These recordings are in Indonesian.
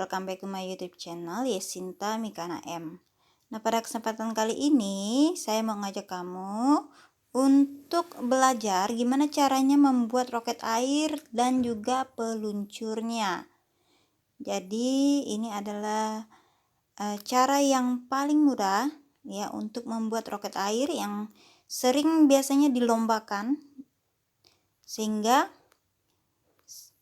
welcome back to my YouTube channel Yesinta Mikana M. Nah, pada kesempatan kali ini saya mau ngajak kamu untuk belajar gimana caranya membuat roket air dan juga peluncurnya. Jadi ini adalah cara yang paling mudah ya untuk membuat roket air yang sering biasanya dilombakan, sehingga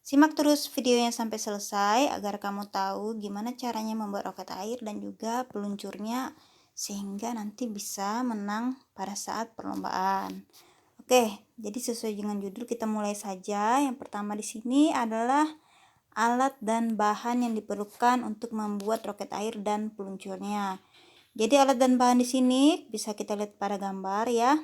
simak terus videonya sampai selesai agar kamu tahu gimana caranya membuat roket air dan juga peluncurnya, sehingga nanti bisa menang pada saat perlombaan. Oke, jadi sesuai dengan judul kita mulai saja. Yang pertama di sini adalah alat dan bahan yang diperlukan untuk membuat roket air dan peluncurnya. Jadi alat dan bahan di sini bisa kita lihat pada gambar ya.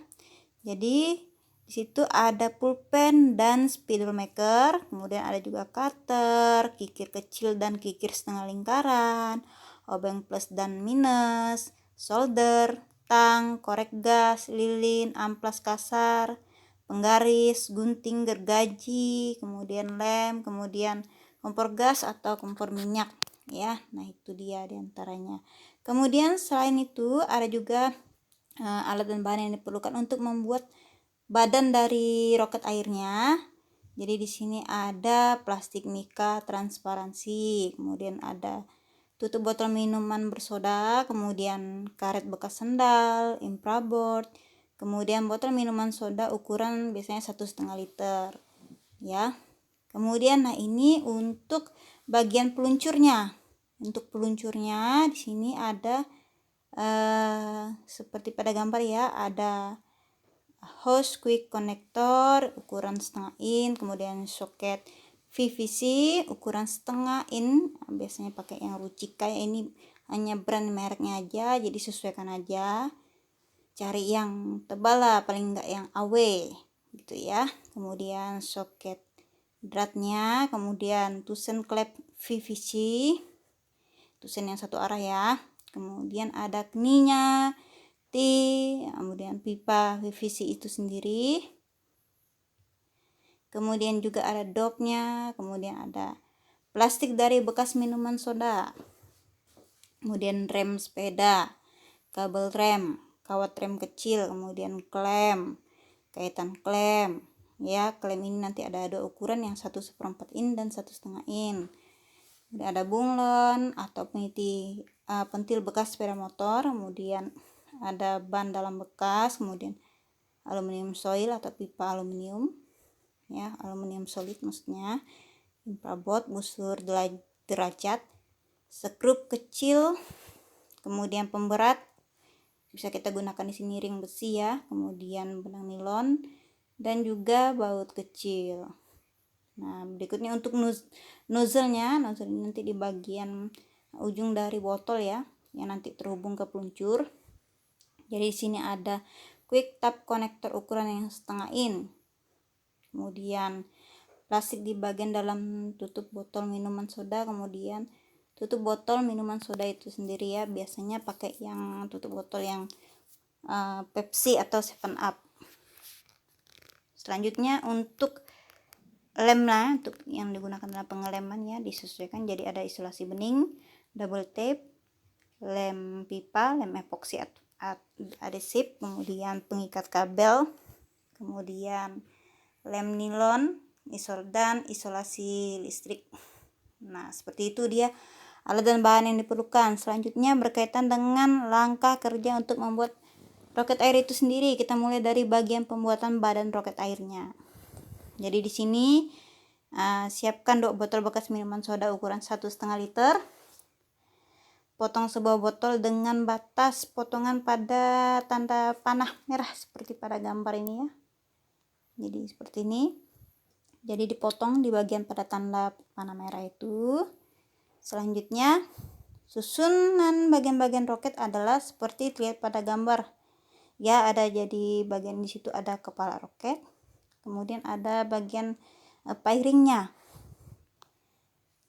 Jadi di situ ada pulpen dan spidol maker, kemudian ada juga cutter, kikir kecil dan kikir setengah lingkaran, obeng plus dan minus, solder, tang, korek gas, lilin, amplas kasar, penggaris, gunting, gergaji, kemudian lem, kemudian kompor gas atau kompor minyak ya. Nah, itu dia diantaranya. Kemudian selain itu ada juga alat dan bahan yang diperlukan untuk membuat badan dari roket airnya. Jadi di sini ada plastik mika transparansi, kemudian ada tutup botol minuman bersoda, kemudian karet bekas sendal, infraboard, kemudian botol minuman soda ukuran biasanya 1,5 liter ya. Kemudian nah ini untuk bagian peluncurnya. Untuk peluncurnya di sini ada seperti pada gambar ya, ada hose quick connector ukuran setengah in, kemudian soket PVC ukuran setengah in, biasanya pakai yang rucik, kayak ini hanya brand mereknya aja, jadi sesuaikan aja, cari yang tebal lah, paling enggak yang AW gitu ya. Kemudian soket dratnya, kemudian tusen klep PVC, tusen yang satu arah ya, kemudian ada kninya, kemudian pipa PVC itu sendiri, kemudian juga ada dopnya, kemudian ada plastik dari bekas minuman soda, kemudian rem sepeda, kabel rem, kawat rem kecil, kemudian klem, kaitan klem ya. Klem ini nanti ada dua ukuran, yang 1/4 in dan 1,5 in. Kemudian ada bunglon atau pentil bekas sepeda motor, kemudian ada ban dalam bekas, kemudian aluminium foil atau pipa aluminium ya, aluminium solid maksudnya, infraboard, busur derajat, skrup kecil, kemudian pemberat bisa kita gunakan di sini ring besi ya, kemudian benang nilon dan juga baut kecil. Nah, berikutnya untuk nozzle-nya, nozzle ini nanti di bagian ujung dari botol ya, yang nanti terhubung ke peluncur. Jadi di sini ada quick tap connector ukuran yang setengah in. Kemudian plastik di bagian dalam tutup botol minuman soda, kemudian tutup botol minuman soda itu sendiri ya, biasanya pakai yang tutup botol yang Pepsi atau 7 Up. Selanjutnya untuk lemnya, untuk yang digunakan dalam pengeleman ya, disesuaikan, jadi ada isolasi bening, double tape, lem pipa, lem epoksi adhesif, kemudian pengikat kabel, kemudian lem nilon, dan isolasi listrik. Nah, seperti itu dia alat dan bahan yang diperlukan. Selanjutnya berkaitan dengan langkah kerja untuk membuat roket air itu sendiri. Kita mulai dari bagian pembuatan badan roket airnya. Jadi di sini siapkan 2 botol bekas minuman soda ukuran 1,5 liter. Potong sebuah botol dengan batas potongan pada tanda panah merah seperti pada gambar ini ya. Jadi seperti ini. Jadi dipotong di bagian pada tanda panah merah itu. Selanjutnya susunan bagian-bagian roket adalah seperti terlihat pada gambar. Ya, ada jadi bagian di situ ada kepala roket. Kemudian ada bagian pairingnya.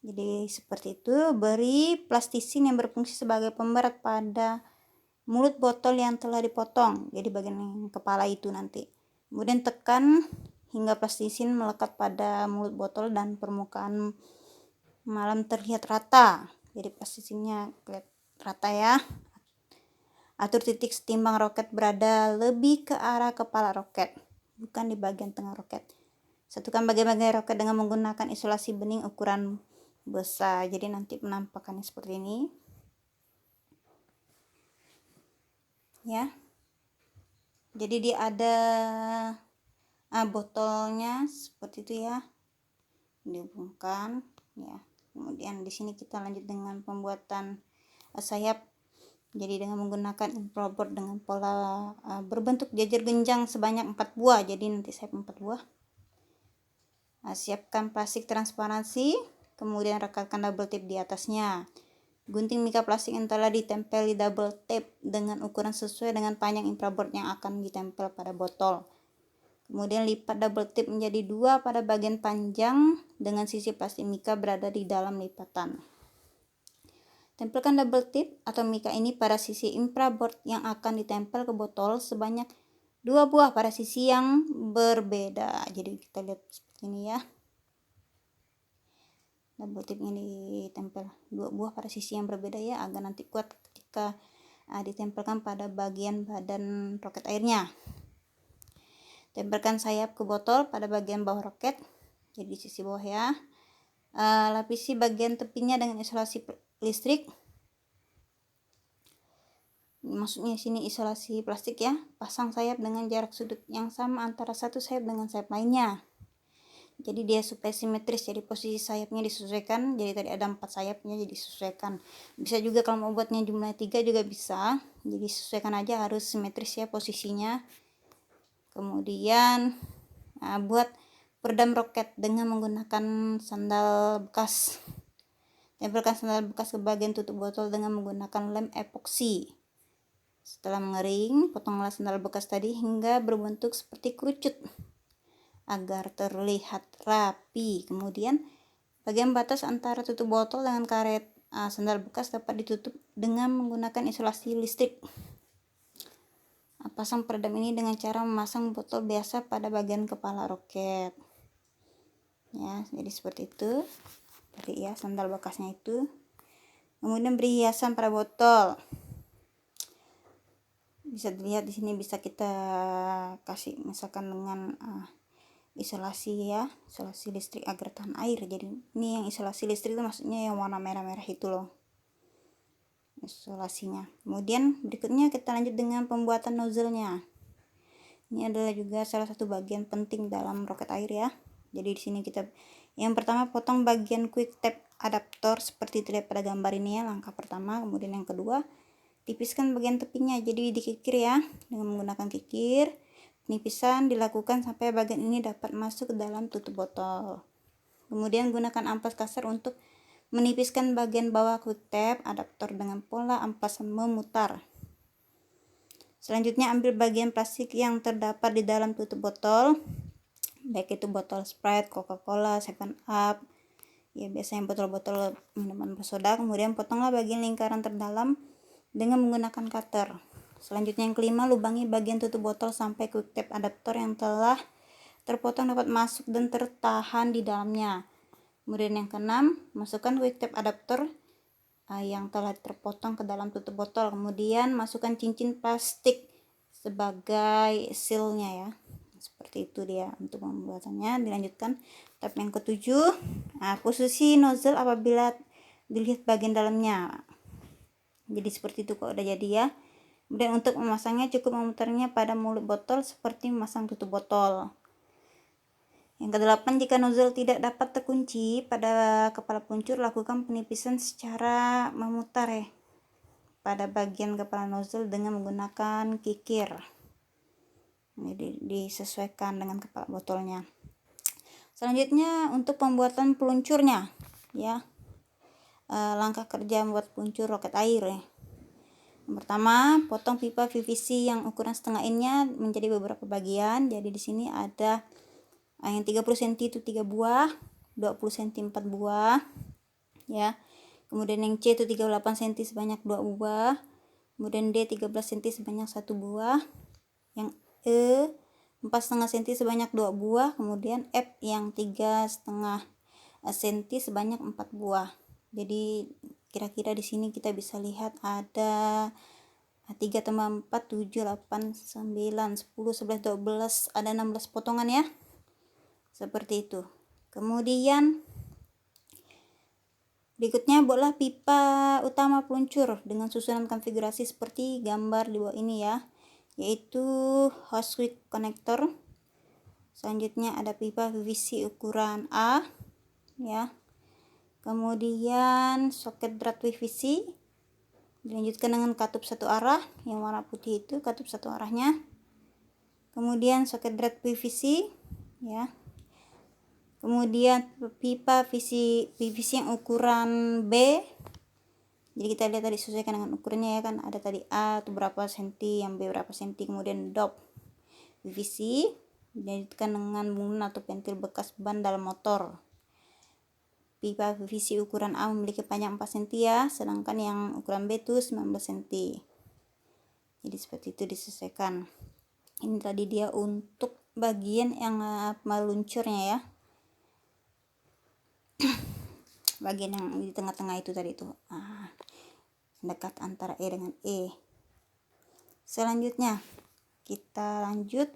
Jadi seperti itu, beri plastisin yang berfungsi sebagai pemberat pada mulut botol yang telah dipotong, jadi bagian yang kepala itu nanti. Kemudian tekan hingga plastisin melekat pada mulut botol dan permukaan malam terlihat rata. Jadi posisinya rata ya. Atur titik setimbang roket berada lebih ke arah kepala roket, bukan di bagian tengah roket. Satukan bagian-bagian roket dengan menggunakan isolasi bening ukuran besar. Jadi nanti penampakannya seperti ini. Ya. Jadi dia ada botolnya seperti itu ya. Dihubungkan ya. Kemudian di sini kita lanjut dengan pembuatan sayap. Jadi dengan menggunakan infraboard dengan pola berbentuk jajar genjang sebanyak 4 buah. Jadi nanti sayap 4 buah. Siapkan plastik transparansi, kemudian rekatkan double tape di atasnya. Gunting mika plastik yang telah ditempeli double tape dengan ukuran sesuai dengan panjang infraboard yang akan ditempel pada botol. Kemudian lipat double tape menjadi 2 pada bagian panjang dengan sisi plastik mika berada di dalam lipatan. Tempelkan double tape atau mika ini pada sisi infraboard yang akan ditempel ke botol sebanyak 2 buah pada sisi yang berbeda. Jadi kita lihat seperti ini ya. Double tape ini ditempel 2 buah pada sisi yang berbeda ya, agar nanti kuat ketika ditempelkan pada bagian badan roket airnya. Tempelkan sayap ke botol pada bagian bawah roket, jadi di sisi bawah ya. Lapisi bagian tepinya dengan isolasi listrik. Maksudnya sini isolasi plastik ya. Pasang sayap dengan jarak sudut yang sama antara satu sayap dengan sayap lainnya. Jadi dia supaya simetris, jadi posisi sayapnya disesuaikan. Jadi tadi ada 4 sayapnya, jadi disesuaikan. Bisa juga kalau mau buatnya jumlah 3 juga bisa. Jadi sesuaikan aja, harus simetris ya posisinya. Kemudian buat peredam roket dengan menggunakan sandal bekas. Tempelkan sandal bekas ke bagian tutup botol dengan menggunakan lem epoksi. Setelah mengering, potonglah sandal bekas tadi hingga berbentuk seperti kerucut agar terlihat rapi. Kemudian bagian batas antara tutup botol dengan karet sandal bekas dapat ditutup dengan menggunakan isolasi listrik. Pasang peredam ini dengan cara memasang botol biasa pada bagian kepala roket ya. Jadi seperti itu tadi ya, sandal bekasnya itu. Kemudian beri hiasan pada botol. Bisa dilihat di sini, bisa kita kasih misalkan dengan isolasi ya, isolasi listrik agar tahan air. Jadi ini yang isolasi listrik itu maksudnya yang warna merah-merah itu loh, isolasinya. Kemudian berikutnya kita lanjut dengan pembuatan nozzle-nya. Ini adalah juga salah satu bagian penting dalam roket air ya. Jadi di sini kita yang pertama potong bagian quick tap adaptor seperti terlihat pada gambar ini ya, langkah pertama. Kemudian yang kedua, tipiskan bagian tepinya, jadi dikikir ya dengan menggunakan kikir. Penipisan dilakukan sampai bagian ini dapat masuk ke dalam tutup botol. Kemudian gunakan ampas kasar untuk menipiskan bagian bawah quick tap adaptor dengan pola ampas memutar. Selanjutnya ambil bagian plastik yang terdapat di dalam tutup botol, baik itu botol Sprite, Coca-Cola, 7up, ya biasanya botol-botol minuman bersoda. Kemudian potonglah bagian lingkaran terdalam dengan menggunakan cutter. Selanjutnya yang kelima, lubangi bagian tutup botol sampai quick tap adaptor yang telah terpotong dapat masuk dan tertahan di dalamnya. Kemudian yang keenam, masukkan quick tap adaptor yang telah terpotong ke dalam tutup botol. Kemudian masukkan cincin plastik sebagai sealnya ya. Seperti itu dia untuk pembuatannya. Dilanjutkan tahap yang ketujuh, posisi nozzle apabila dilihat bagian dalamnya. Jadi seperti itu kok udah jadi ya. Kemudian untuk memasangnya cukup memutarnya pada mulut botol seperti memasang tutup botol. Yang kedelapan, jika nozzle tidak dapat terkunci pada kepala peluncur, lakukan penipisan secara memutar ya pada bagian kepala nozzle dengan menggunakan kikir. Jadi disesuaikan dengan kepala botolnya. Selanjutnya untuk pembuatan peluncurnya ya. Langkah kerja membuat peluncur roket air ya. Yang pertama, potong pipa PVC yang ukuran setengah inchnya menjadi beberapa bagian. Jadi di sini ada yang 30 cm itu 3 buah, 20 cm 4 buah ya. Kemudian yang C itu 38 cm sebanyak 2 buah. Kemudian D 13 cm sebanyak 1 buah. Yang E 4,5 cm sebanyak 2 buah. Kemudian F yang 3,5 senti sebanyak 4 buah. Jadi kira-kira di sini kita bisa lihat ada 3 tambah 4, 7, 8, 9, 10, 11, 12, ada 16 potongan ya. Seperti itu. Kemudian berikutnya buatlah pipa utama peluncur dengan susunan konfigurasi seperti gambar di bawah ini ya, yaitu hose quick connector. Selanjutnya ada pipa PVC ukuran A ya. Kemudian soket drat PVC, dilanjutkan dengan katup satu arah yang warna putih itu katup satu arahnya. Kemudian soket drat PVC ya. Kemudian pipa PVC yang ukuran B. Jadi kita lihat tadi sesuaikan dengan ukurannya ya kan, ada tadi A itu berapa senti, yang B berapa senti. Kemudian dop PVC dilanjutkan dengan bunglon atau pentil bekas ban dalam motor. Pipa PVC ukuran A memiliki panjang 4 cm ya, sedangkan yang ukuran B itu 19 cm. Jadi seperti itu disesuaikan. Ini tadi dia untuk bagian yang meluncurnya ya. Bagian yang di tengah-tengah itu tadi itu. Dekat antara E dengan E. Selanjutnya kita lanjut.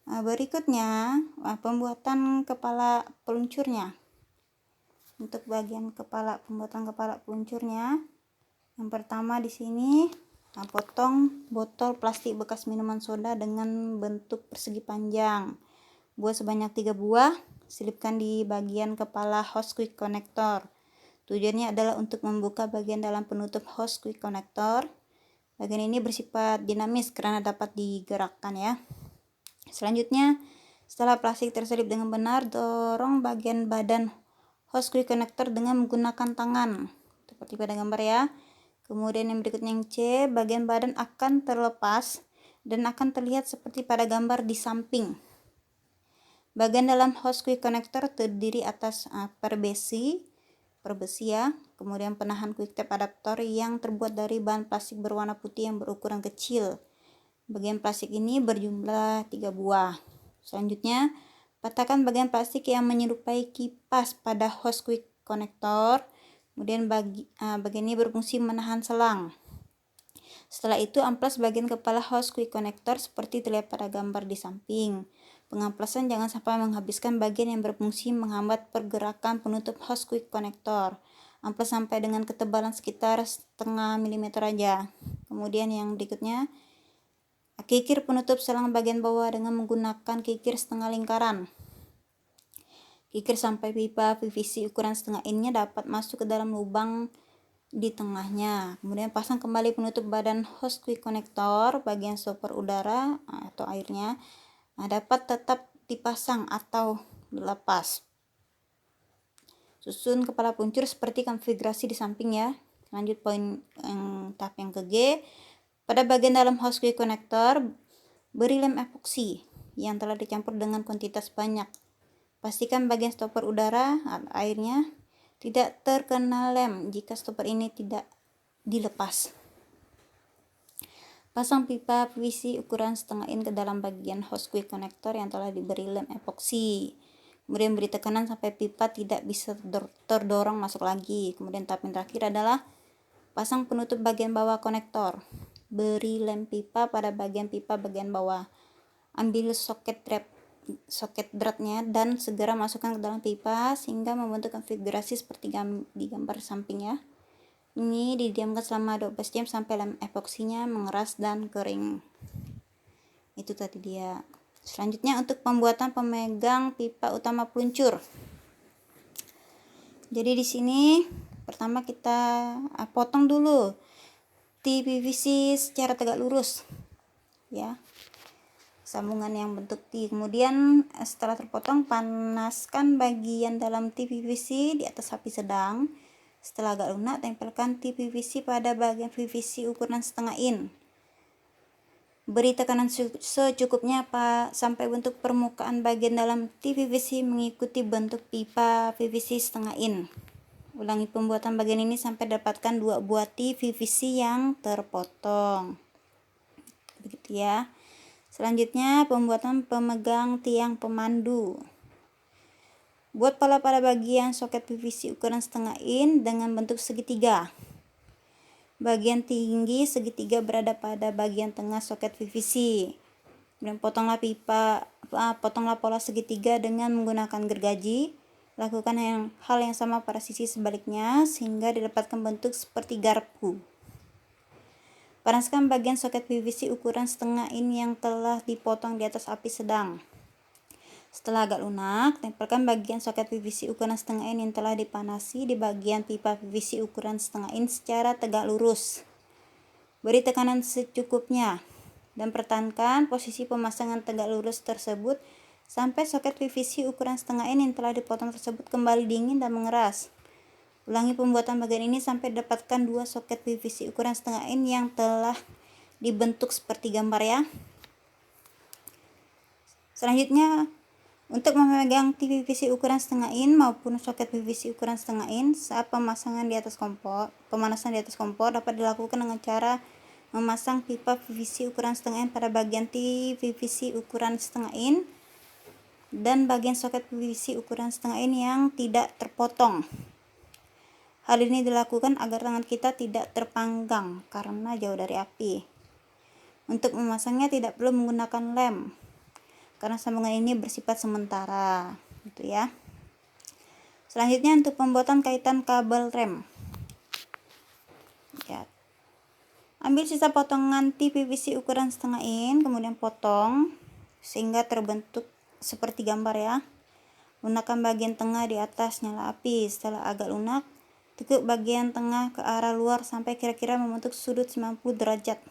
Berikutnya pembuatan kepala peluncurnya. Untuk bagian pembuatan kepala peluncurnya, yang pertama di sini potong botol plastik bekas minuman soda dengan bentuk persegi panjang. Buat sebanyak 3 buah, selipkan di bagian kepala hose quick connector. Tujuannya adalah untuk membuka bagian dalam penutup hose quick connector. Bagian ini bersifat dinamis karena dapat digerakkan ya. Selanjutnya, setelah plastik terselip dengan benar, dorong bagian badan hose quick connector dengan menggunakan tangan seperti pada gambar ya. Kemudian yang berikutnya yang C, bagian badan akan terlepas dan akan terlihat seperti pada gambar di samping. Bagian dalam hose quick connector terdiri atas perbesi ya, kemudian penahan quick tap adaptor yang terbuat dari bahan plastik berwarna putih yang berukuran kecil. Bagian plastik ini berjumlah 3 buah. Selanjutnya, patahkan bagian plastik yang menyerupai kipas pada hose quick connector. Kemudian bagian ini berfungsi menahan selang. Setelah itu amplas bagian kepala hose quick connector seperti terlihat pada gambar di samping. Pengamplasan jangan sampai menghabiskan bagian yang berfungsi menghambat pergerakan penutup hose quick connector. Amplas sampai dengan ketebalan sekitar setengah milimeter aja. Kemudian yang berikutnya, kikir penutup selang bagian bawah dengan menggunakan kikir setengah lingkaran. Kikir sampai pipa PVC ukuran setengah inch dapat masuk ke dalam lubang di tengahnya. Kemudian pasang kembali penutup badan hose quick connector bagian stopper udara atau airnya. Dapat tetap dipasang atau dilepas. Susun kepala peluncur seperti konfigurasi di samping ya. Lanjut poin tahap yang ke G. Pada bagian dalam hose quick connector, beri lem epoksi yang telah dicampur dengan kuantitas banyak. Pastikan bagian stopper udara airnya tidak terkena lem jika stopper ini tidak dilepas. Pasang pipa PVC ukuran setengah inch ke dalam bagian hose quick connector yang telah diberi lem epoksi. Kemudian beri tekanan sampai pipa tidak bisa terdorong masuk lagi. Kemudian tahap yang terakhir adalah pasang penutup bagian bawah konektor. Beri lem pipa pada bagian pipa bagian bawah. Ambil soket dratnya dan segera masukkan ke dalam pipa sehingga membentuk konfigurasi seperti di gambar samping ya. Ini didiamkan selama 12 jam sampai lem epoksinya mengeras dan kering. Itu tadi dia. Selanjutnya untuk pembuatan pemegang pipa utama peluncur. Jadi di sini pertama kita potong dulu T PVC secara tegak lurus ya. Sambungan yang bentuk T. Kemudian setelah terpotong, panaskan bagian dalam T PVC di atas api sedang. Setelah agak lunak, tempelkan T PVC pada bagian PVC ukuran setengah inch. Beri tekanan secukupnya sampai bentuk permukaan bagian dalam T PVC mengikuti bentuk pipa PVC setengah inch. Ulangi pembuatan bagian ini sampai dapatkan 2 buah T PVC yang terpotong. Begitu ya. Selanjutnya pembuatan pemegang tiang pemandu. Buat pola pada bagian soket PVC ukuran setengah in dengan bentuk segitiga. Bagian tinggi segitiga berada pada bagian tengah soket PVC. Kemudian potonglah pola segitiga dengan menggunakan gergaji. Lakukan hal yang sama pada sisi sebaliknya sehingga didapatkan bentuk seperti garpu. Panaskan bagian soket PVC ukuran setengah in yang telah dipotong di atas api sedang. Setelah agak lunak, tempelkan bagian soket PVC ukuran setengah in yang telah dipanasi di bagian pipa PVC ukuran setengah in secara tegak lurus. Beri tekanan secukupnya dan pertahankan posisi pemasangan tegak lurus tersebut sampai soket PVC ukuran setengah in yang telah dipotong tersebut kembali dingin dan mengeras. Ulangi pembuatan bagian ini sampai dapatkan 2 soket PVC ukuran setengah in yang telah dibentuk seperti gambar ya. Selanjutnya, untuk memegang PVC ukuran setengah in maupun soket PVC ukuran setengah in saat pemanasan di atas kompor dapat dilakukan dengan cara memasang pipa PVC ukuran setengah in pada bagian PVC ukuran setengah in dan bagian soket PVC ukuran setengah in yang tidak terpotong. Hal ini dilakukan agar tangan kita tidak terpanggang karena jauh dari api. Untuk memasangnya tidak perlu menggunakan lem karena sambungan ini bersifat sementara, gitu ya. Selanjutnya untuk pembuatan kaitan kabel rem. Ya. Ambil sisa potongan PVC ukuran setengah in, kemudian potong sehingga terbentuk seperti gambar ya. Lunakkan bagian tengah di atas, nyala api. Setelah agak lunak, tekuk bagian tengah ke arah luar sampai kira-kira membentuk sudut 90 derajat.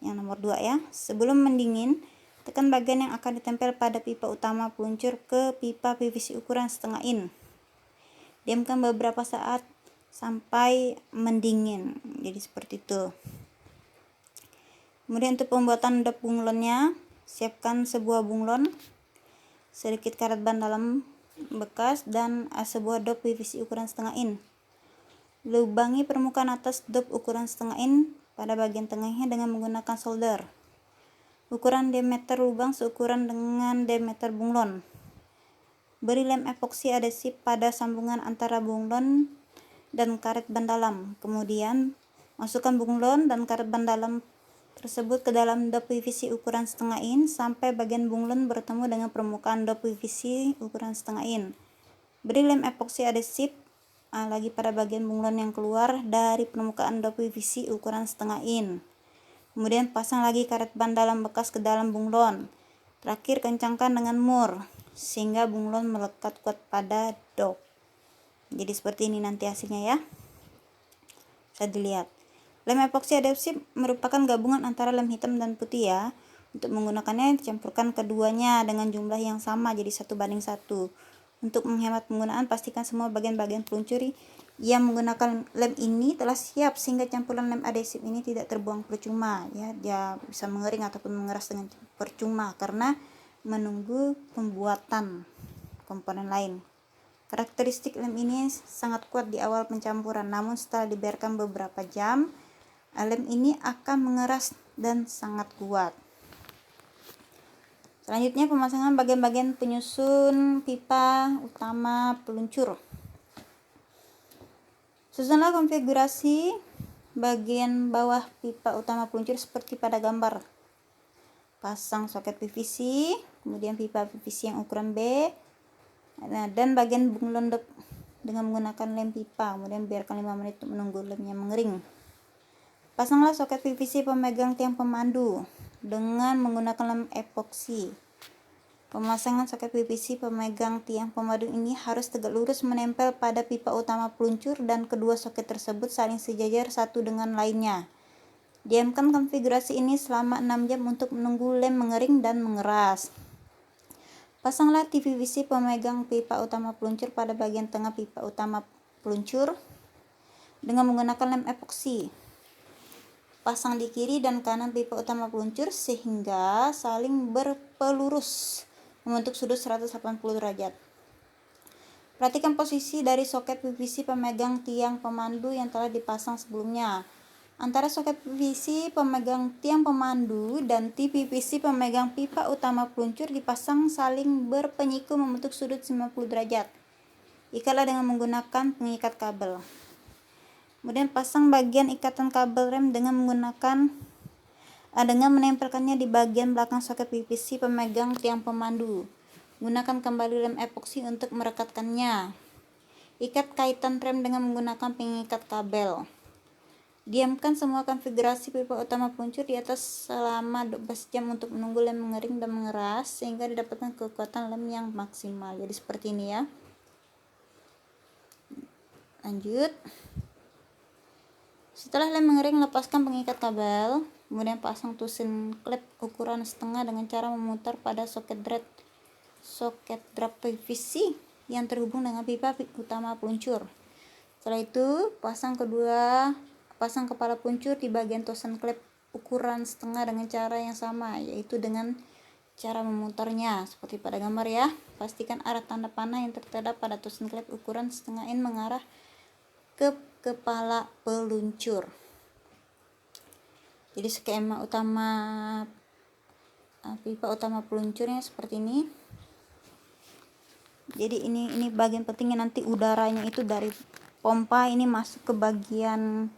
Yang nomor 2 ya. Sebelum mendingin, tekan bagian yang akan ditempel pada pipa utama peluncur ke pipa PVC ukuran setengah in. Diamkan beberapa saat sampai mendingin. Jadi seperti itu. Kemudian untuk pembuatan dop bunglonnya, siapkan sebuah bunglon, sedikit karet ban dalam bekas, dan sebuah dop PVC ukuran setengah in. Lubangi permukaan atas dop ukuran setengah in pada bagian tengahnya dengan menggunakan solder. Ukuran diameter lubang seukuran dengan diameter bunglon. Beri lem epoksi adhesif pada sambungan antara bunglon dan karet ban dalam. Kemudian masukkan bunglon dan karet ban dalam tersebut ke dalam dop PVC ukuran setengah in sampai bagian bunglon bertemu dengan permukaan dop PVC ukuran setengah in. Beri lem epoksi adhesif lagi pada bagian bunglon yang keluar dari permukaan dop PVC ukuran setengah in. Kemudian pasang lagi karet ban dalam bekas ke dalam bunglon. Terakhir kencangkan dengan mur sehingga bunglon melekat kuat pada dop. Jadi seperti ini nanti hasilnya ya. Bisa dilihat. Lem epoksi adhesif merupakan gabungan antara lem hitam dan putih ya. Untuk menggunakannya campurkan keduanya dengan jumlah yang sama, jadi 1:1. Untuk menghemat penggunaan, pastikan semua bagian-bagian peluncur yang menggunakan lem ini telah siap sehingga campuran lem adhesif ini tidak terbuang percuma ya. Dia bisa mengering ataupun mengeras dengan percuma karena menunggu pembuatan komponen lain. Karakteristik lem ini sangat kuat di awal pencampuran, namun setelah dibiarkan beberapa jam, lem ini akan mengeras dan sangat kuat. Selanjutnya pemasangan bagian-bagian penyusun pipa utama peluncur. Susunlah konfigurasi bagian bawah pipa utama peluncur seperti pada gambar. Pasang soket PVC, kemudian pipa PVC yang ukuran B, dan bagian bunglon dop dengan menggunakan lem pipa. Kemudian biarkan 5 menit untuk menunggu lemnya mengering. Pasanglah soket PVC pemegang tiang pemandu dengan menggunakan lem epoksi. Pemasangan soket PVC pemegang tiang pemandu ini harus tegak lurus menempel pada pipa utama peluncur dan kedua soket tersebut saling sejajar satu dengan lainnya. Diamkan konfigurasi ini selama 6 jam untuk menunggu lem mengering dan mengeras. Pasanglah PVC pemegang pipa utama peluncur pada bagian tengah pipa utama peluncur dengan menggunakan lem epoksi. Pasang di kiri dan kanan pipa utama peluncur sehingga saling berpelurus membentuk sudut 180 derajat. Perhatikan posisi dari soket PVC pemegang tiang pemandu yang telah dipasang sebelumnya. antara soket PVC pemegang tiang pemandu dan T-PVC pemegang pipa utama peluncur dipasang saling berpenyiku membentuk sudut 90 derajat. Ikatlah dengan menggunakan pengikat kabel. Kemudian pasang bagian ikatan kabel rem dengan menempelkannya di bagian belakang soket PVC pemegang tiang pemandu. Gunakan kembali lem epoksi untuk merekatkannya. Ikat kaitan rem dengan menggunakan pengikat kabel. Diamkan semua konfigurasi pipa utama peluncur di atas selama 12 jam untuk menunggu lem mengering dan mengeras sehingga didapatkan kekuatan lem yang maksimal. Jadi seperti ini ya. Lanjut. Setelah lem mengering, lepaskan pengikat kabel, kemudian pasang tusin klep ukuran setengah dengan cara memutar pada soket drap PVC yang terhubung dengan pipa utama peluncur. Setelah itu, pasang kepala peluncur di bagian tosan klep ukuran setengah dengan cara yang sama, yaitu dengan cara memutarnya seperti pada gambar ya. Pastikan arah tanda panah yang tertera pada tosan klep ukuran setengah in mengarah ke kepala peluncur. Jadi skema utama pipa utama peluncurnya seperti ini. Jadi ini bagian pentingnya, nanti udaranya itu dari pompa ini masuk ke bagian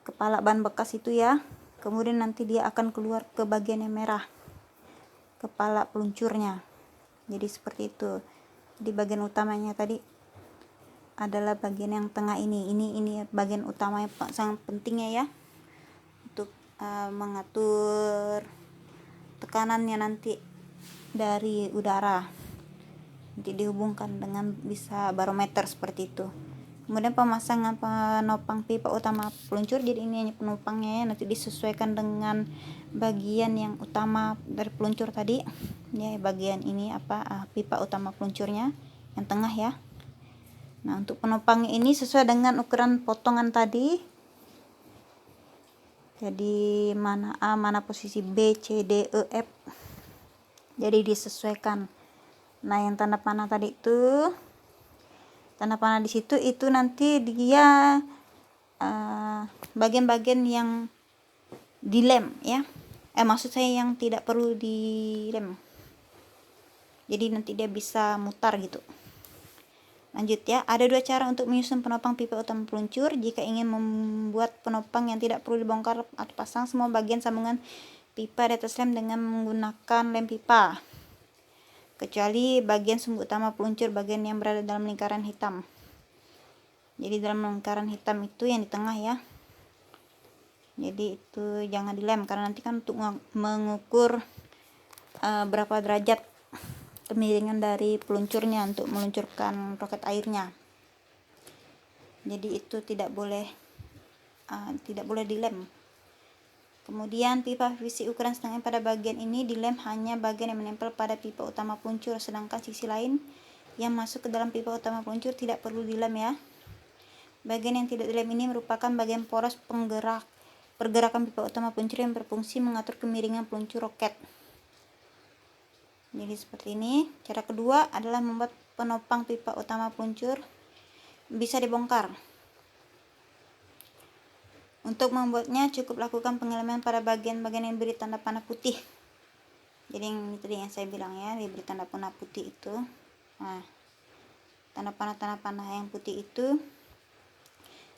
kepala ban bekas itu ya. Kemudian nanti dia akan keluar ke bagian yang merah, kepala peluncurnya. Jadi seperti itu. Di bagian utamanya tadi adalah bagian yang tengah ini bagian utama yang sangat pentingnya ya, untuk mengatur tekanannya nanti dari udara. Nanti dihubungkan dengan bisa barometer seperti itu. Kemudian pemasangan penopang pipa utama peluncur. Jadi ini hanya penopangnya ya, nanti disesuaikan dengan bagian yang utama dari peluncur tadi ya, bagian ini pipa utama peluncurnya yang tengah ya. Nah, untuk penopangnya ini sesuai dengan ukuran potongan tadi. Jadi mana A, mana posisi B, C, D, E, F. Jadi disesuaikan. Nah, yang tanda panah tadi itu, tanda panah di situ itu nanti dia bagian-bagian yang dilem ya. Maksud saya yang tidak perlu dilem. Jadi nanti dia bisa mutar gitu. Lanjut ya, ada dua cara untuk menyusun penopang pipa utama peluncur. Jika ingin membuat penopang yang tidak perlu dibongkar atau pasang semua bagian sambungan pipa di atas lem dengan menggunakan lem pipa, kecuali bagian sumbu utama peluncur, bagian yang berada dalam lingkaran hitam. Jadi dalam lingkaran hitam itu yang di tengah ya. Jadi itu jangan dilem, karena nanti kan untuk mengukur berapa derajat kemiringan dari peluncurnya untuk meluncurkan roket airnya. Jadi itu tidak boleh dilem. Kemudian pipa PVC ukuran setengah pada bagian ini dilem hanya bagian yang menempel pada pipa utama peluncur, sedangkan sisi lain yang masuk ke dalam pipa utama peluncur tidak perlu dilem ya. Bagian yang tidak dilem ini merupakan bagian poros pergerakan pipa utama peluncur yang berfungsi mengatur kemiringan peluncur roket. Jadi seperti ini. Cara kedua adalah membuat penopang pipa utama peluncur bisa dibongkar. Untuk membuatnya cukup lakukan pengeleman pada bagian-bagian yang diberi tanda panah putih. Jadi yang tadi yang saya bilang ya, diberi tanda panah putih itu. Nah, tanda panah yang putih itu,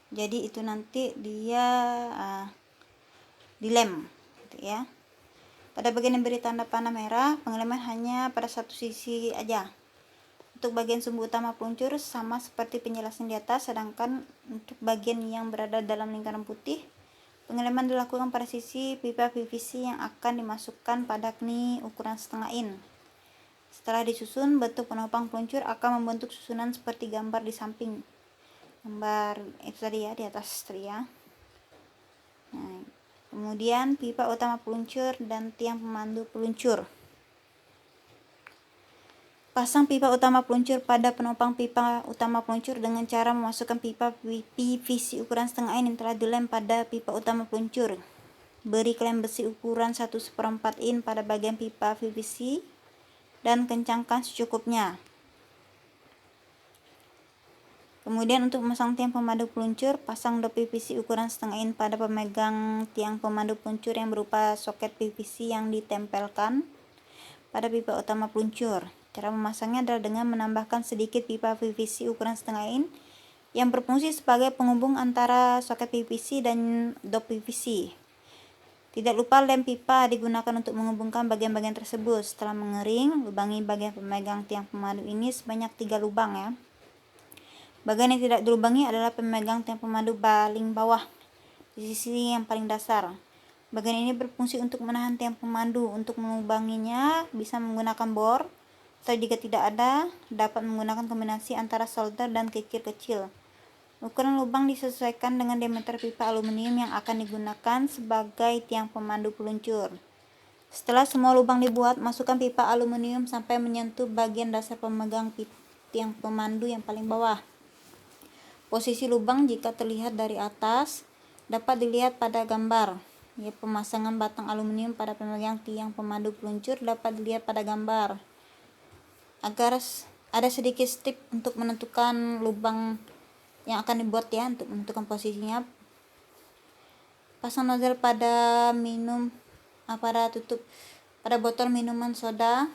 jadi itu nanti dia dilem gitu ya. Pada bagian yang beri tanda panah merah, pengeleman hanya pada satu sisi aja. Untuk bagian sumbu utama peluncur sama seperti penjelasan di atas, sedangkan untuk bagian yang berada dalam lingkaran putih, pengeleman dilakukan pada sisi pipa PVC yang akan dimasukkan pada kni ukuran setengah in. Setelah disusun, bentuk penopang peluncur akan membentuk susunan seperti gambar di samping. Gambar itu tadi ya, di atas tadi ya. Nah, kemudian pipa utama peluncur dan tiang pemandu peluncur. Pasang pipa utama peluncur pada penopang pipa utama peluncur dengan cara memasukkan pipa PVC ukuran setengah in yang telah dilem pada pipa utama peluncur. Beri klem besi ukuran 1/4 in pada bagian pipa PVC dan kencangkan secukupnya. Kemudian untuk memasang tiang pemandu peluncur, pasang dop PVC ukuran setengah in pada pemegang tiang pemandu peluncur yang berupa soket PVC yang ditempelkan pada pipa utama peluncur. Cara memasangnya adalah dengan menambahkan sedikit pipa PVC ukuran setengah in yang berfungsi sebagai penghubung antara soket PVC dan dop PVC. Tidak lupa lem pipa digunakan untuk menghubungkan bagian-bagian tersebut. Setelah mengering, lubangi bagian pemegang tiang pemandu ini sebanyak 3 lubang ya. Bagian yang tidak dilubangi adalah pemegang tiang pemandu paling bawah di sisi yang paling dasar. Bagian ini berfungsi untuk menahan tiang pemandu. Untuk melubanginya bisa menggunakan bor, atau jika tidak ada, dapat menggunakan kombinasi antara solder dan kikir kecil. Ukuran lubang disesuaikan dengan diameter pipa aluminium yang akan digunakan sebagai tiang pemandu peluncur. Setelah semua lubang dibuat, masukkan pipa aluminium sampai menyentuh bagian dasar pemegang tiang pemandu yang paling bawah. Posisi lubang jika terlihat dari atas dapat dilihat pada gambar. Ya, pemasangan batang aluminium pada pemegang tiang pemandu peluncur dapat dilihat pada gambar. Agar ada sedikit strip untuk menentukan lubang yang akan dibuat ya, untuk menentukan posisinya. Pasang nozzle pada botol minuman soda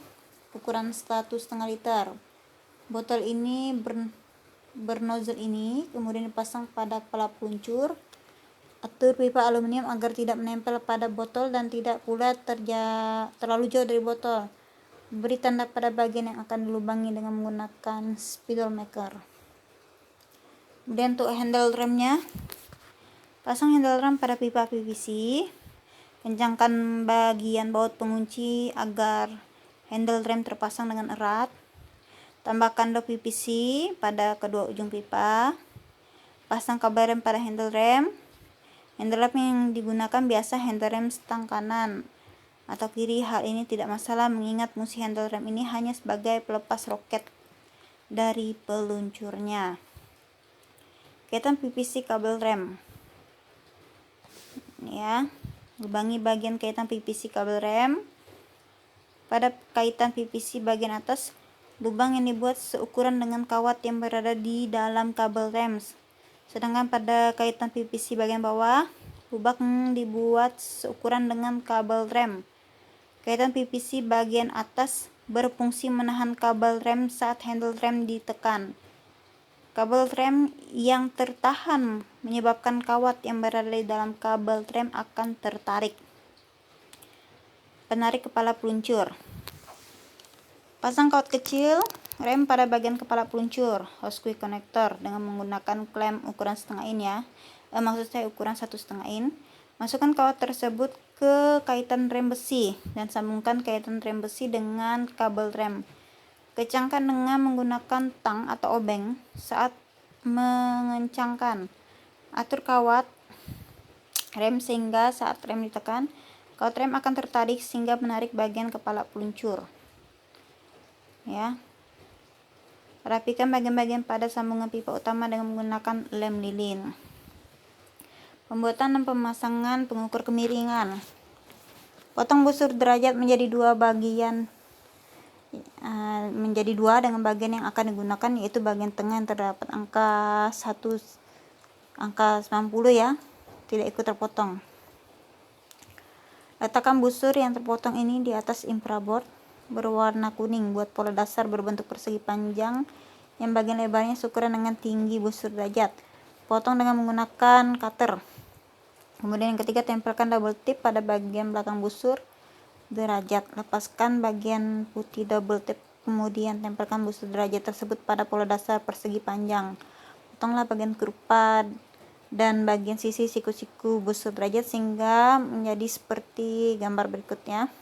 ukuran 1,5 liter. Botol ini bernozzle ini kemudian dipasang pada kepala peluncur. Atur pipa aluminium agar tidak menempel pada botol dan tidak pula terlalu jauh dari botol. Beri tanda pada bagian yang akan dilubangi dengan menggunakan spidol maker. Kemudian untuk handle remnya, pasang handle rem pada pipa PVC. Kencangkan bagian baut pengunci agar handle rem terpasang dengan erat. Tambahkan dop PVC pada kedua ujung pipa. Pasang kabel rem pada handle rem. Handle rem yang digunakan biasa handle rem stang kanan atau kiri. Hal ini tidak masalah mengingat fungsi handle rem ini hanya sebagai pelepas roket dari peluncurnya. Kaitan PVC kabel rem. Ya, lubangi bagian kaitan PVC kabel rem. Pada kaitan PVC bagian atas, lubang yang dibuat seukuran dengan kawat yang berada di dalam kabel rem. Sedangkan pada kaitan PVC bagian bawah, lubang dibuat seukuran dengan kabel rem. Kaitan PVC bagian atas berfungsi menahan kabel rem saat handle rem ditekan. Kabel rem yang tertahan menyebabkan kawat yang berada di dalam kabel rem akan tertarik. Penarik kepala peluncur. Pasang kawat kecil rem pada bagian kepala peluncur hose quick connector dengan menggunakan klem ukuran setengah in ya. Maksud saya ukuran 1,5 in. Masukkan kawat tersebut ke kaitan rem besi dan sambungkan kaitan rem besi dengan kabel rem. Kencangkan dengan menggunakan tang atau obeng saat mengencangkan. Atur kawat rem sehingga saat rem ditekan, kawat rem akan tertarik sehingga menarik bagian kepala peluncur. Ya. Rapikan bagian-bagian pada sambungan pipa utama dengan menggunakan lem lilin. Pembuatan dan pemasangan pengukur kemiringan. Potong busur derajat menjadi dua dengan bagian yang akan digunakan, yaitu bagian tengah yang terdapat angka 90 ya, tidak ikut terpotong. Letakkan busur yang terpotong ini di atas infraboard berwarna kuning. Buat pola dasar berbentuk persegi panjang yang bagian lebarnya seukuran dengan tinggi busur derajat. Potong dengan menggunakan cutter. Kemudian yang ketiga, tempelkan double tip pada bagian belakang busur derajat. Lepaskan bagian putih double tip, kemudian tempelkan busur derajat tersebut pada pola dasar persegi panjang. Potonglah bagian kurva dan bagian sisi siku-siku busur derajat sehingga menjadi seperti gambar berikutnya.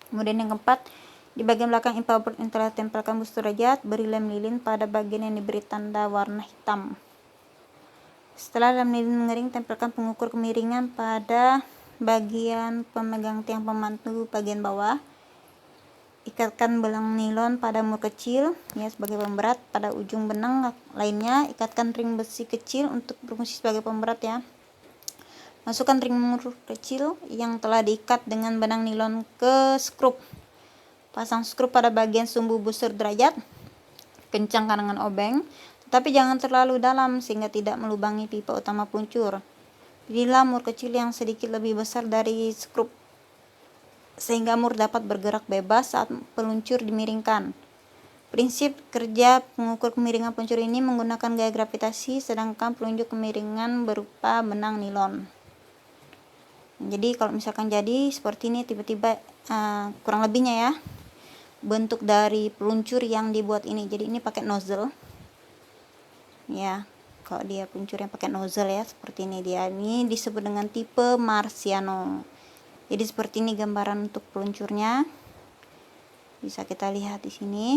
Kemudian yang keempat, di bagian belakang infraboard yang telah tempelkan busur derajat, beri lem lilin pada bagian yang diberi tanda warna hitam. Setelah lem lilin mengering, tempelkan pengukur kemiringan pada bagian pemegang tiang pemandu bagian bawah. Ikatkan benang nilon pada mur kecil ya sebagai pemberat. Pada ujung benang lainnya ikatkan ring besi kecil untuk berfungsi sebagai pemberat ya. Masukkan ring mur kecil yang telah diikat dengan benang nilon ke skrup. Pasang skrup pada bagian sumbu busur derajat. Kencangkan dengan obeng. tapi jangan terlalu dalam sehingga tidak melubangi pipa utama peluncur. Pilihlah mur kecil yang sedikit lebih besar dari skrup sehingga mur dapat bergerak bebas saat peluncur dimiringkan. Prinsip kerja pengukur kemiringan peluncur ini menggunakan gaya gravitasi, sedangkan penunjuk kemiringan berupa benang nilon. Jadi kalau misalkan jadi seperti ini tiba-tiba kurang lebihnya ya bentuk dari peluncur yang dibuat ini. Jadi ini pakai nozzle ya, kalau dia peluncur yang pakai nozzle ya seperti ini, dia ini disebut dengan tipe Marciano. Jadi seperti ini gambaran untuk peluncurnya, bisa kita lihat di sini.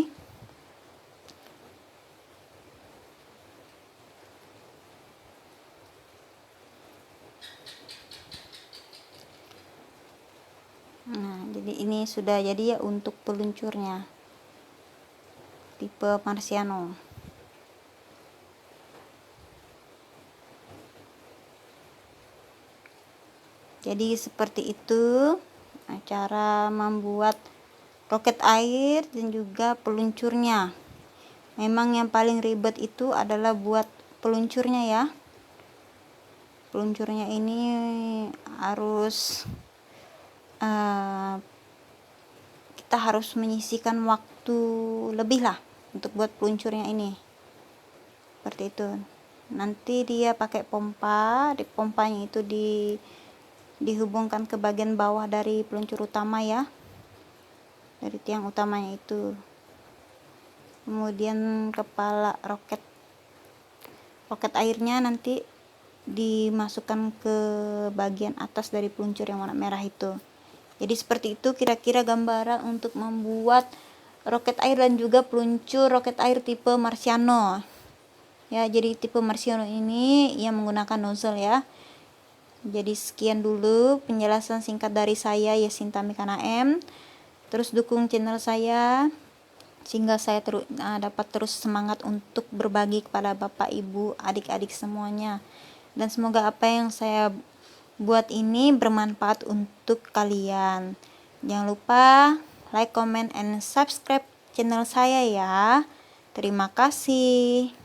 Nah, jadi ini sudah jadi ya untuk peluncurnya tipe Marciano. Jadi seperti itu cara membuat roket air dan juga peluncurnya. Memang yang paling ribet itu adalah buat peluncurnya ya. Peluncurnya ini harus kita harus menyisihkan waktu lebih lah untuk buat peluncurnya ini. Seperti itu. Nanti dia pakai pompa, di pompanya itu dihubungkan ke bagian bawah dari peluncur utama ya, dari tiang utamanya itu. Kemudian kepala roket airnya nanti dimasukkan ke bagian atas dari peluncur yang warna merah itu. Jadi seperti itu kira-kira gambaran untuk membuat roket air dan juga peluncur roket air tipe Marciano ya. Jadi tipe Marciano ini yang menggunakan nozzle ya. Jadi sekian dulu penjelasan singkat dari saya, Yasinta Mikana M. Terus dukung channel saya sehingga saya dapat terus semangat untuk berbagi kepada Bapak, Ibu, adik-adik semuanya. Dan semoga apa yang saya buat ini bermanfaat untuk kalian. Jangan lupa like, comment, and subscribe channel saya ya. Terima kasih.